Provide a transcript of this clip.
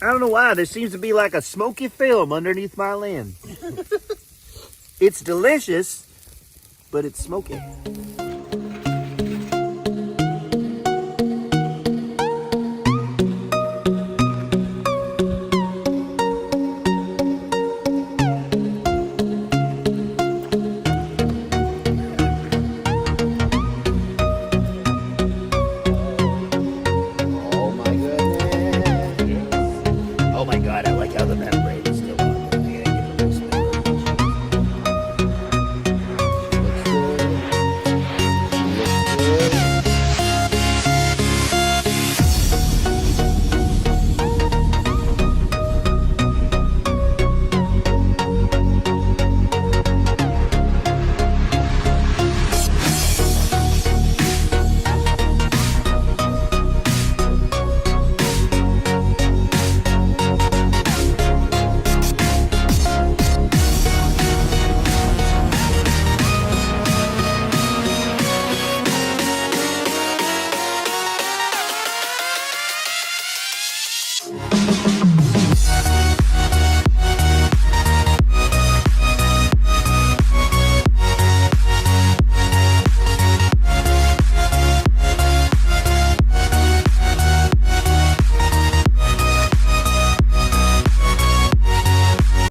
I don't know why. There seems to be like a smoky film underneath my lens. It's delicious, but it's smoky.